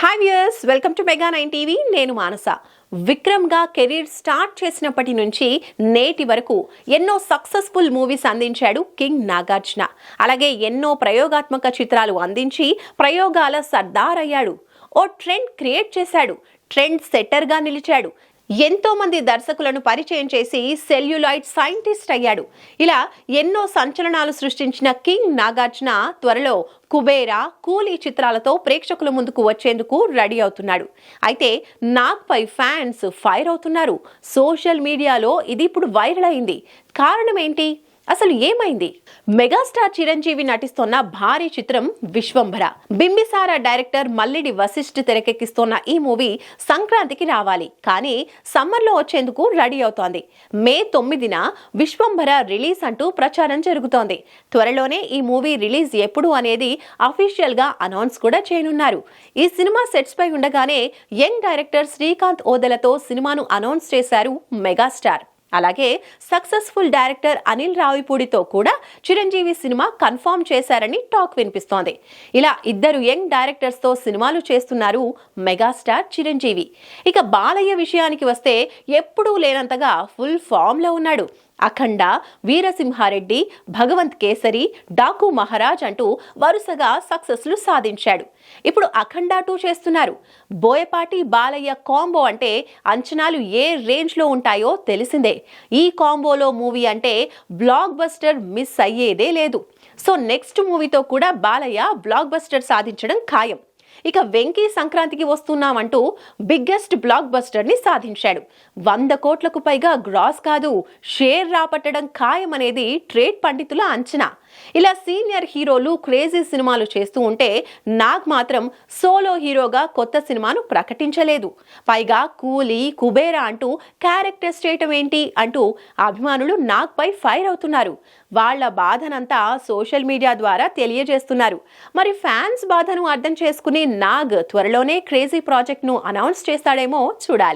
Hi viewers, welcome to mega 9 TV. నేను మానస. విక్రమ్ గా career start చేసినప్పటి నుంచి నేటి వరకు ఎన్నో సక్సెస్ఫుల్ మూవీస్ అందించాడు కింగ్ నాగార్జున. అలాగే ఎన్నో ప్రయోగాత్మక చిత్రాలు అందించి ప్రయోగాల సర్దార్ అయ్యాడు. ఓ ట్రెండ్ క్రియేట్ చేశాడు. ట్రెండ్ సెట్టర్ గా నిలిచాడు. ఎంతో మంది దర్శకులను పరిచయం చేసి సెల్యులాయిడ్ సైంటిస్ట్ అయ్యాడు. ఇలా ఎన్నో సంచలనాలు సృష్టించిన కింగ్ నాగార్జున త్వరలో కుబేరా, కూలీ చిత్రాలతో ప్రేక్షకుల ముందుకు వచ్చేందుకు రెడీ అవుతున్నాడు. అయితే నాగ్ పై ఫ్యాన్స్ ఫైర్ అవుతున్నారు. సోషల్ మీడియాలో ఇది ఇప్పుడు వైరల్ అయింది. కారణం ఏంటి? అసలు ఏమైంది? మెగాస్టార్ చిరంజీవి నటిస్తోన్న భారీ చిత్రం విశ్వంభర. బింబిసార డైరెక్టర్ మల్లిడి వశిష్ఠ్ తెరకెక్కిస్తోన్న ఈ మూవీ సంక్రాంతికి రావాలి, కానీ సమ్మర్లో వచ్చేందుకు రెడీ అవుతోంది. మే 9న విశ్వంభర రిలీజ్ అంటూ ప్రచారం జరుగుతోంది. త్వరలోనే ఈ మూవీ రిలీజ్ ఎప్పుడు అనేది అఫీషియల్ గా అనౌన్స్ కూడా చేయనున్నారు. ఈ సినిమా సెట్స్ పై ఉండగానే యంగ్ డైరెక్టర్ శ్రీకాంత్ ఓదెలతో సినిమాను అనౌన్స్ చేశారు మెగాస్టార్. అలాగే సక్సెస్ఫుల్ డైరెక్టర్ అనిల్ రావిపూడితో కూడా చిరంజీవి సినిమా కన్ఫర్మ్ చేశారని టాక్ వినిపిస్తోంది. ఇలా ఇద్దరు యంగ్ డైరెక్టర్స్ తో సినిమాలు చేస్తున్నారు మెగాస్టార్ చిరంజీవి. ఇక బాలయ్య విషయానికి వస్తే ఎప్పుడూ లేనంతగా ఫుల్ ఫామ్ లో ఉన్నాడు. అఖండ, వీరసింహారెడ్డి, భగవంత్ కేసరి, డాకు మహారాజ్ అంటూ వరుసగా సక్సెస్లు సాధించాడు. ఇప్పుడు అఖండ 2 చేస్తున్నారు. బోయపాటి బాలయ్య కాంబో అంటే అంచనాలు ఏ రేంజ్ లో ఉంటాయో తెలిసిందే. ఈ కాంబోలో మూవీ అంటే బ్లాక్ బస్టర్ మిస్ అయ్యేదే లేదు. సో నెక్స్ట్ మూవీతో కూడా బాలయ్య బ్లాక్ బస్టర్ సాధించడం ఖాయం. ఇక వెంకీ సంక్రాంతికి వస్తున్నామంటూ బిగ్గెస్ట్ బ్లాక్ బస్టర్ ని సాధించాడు. 100 కోట్లకు పైగా గ్రాస్ కాదు, షేర్ రాపట్టడం ఖాయమనేది ట్రేడ్ పండితుల అంచనా. ఇలా సీనియర్ హీరోలు క్రేజీ సినిమాలు చేస్తూ ఉంటే నాగ్ మాత్రం సోలో హీరోగా కొత్త సినిమాను ప్రకటించలేదు. పైగా కూలీ, కుబేరా అంటూ క్యారెక్టర్స్ చేయటం ఏంటి అంటూ అభిమానులు నాగ్ పై ఫైర్ అవుతున్నారు. వాళ్ల బాధనంతా సోషల్ మీడియా ద్వారా తెలియజేస్తున్నారు. మరి ఫ్యాన్స్ బాధను అర్థం చేసుకుని నాగ్ త్వరలోనే క్రేజీ ప్రాజెక్ట్ ను అనౌన్స్ చేస్తాడేమో చూడాలి.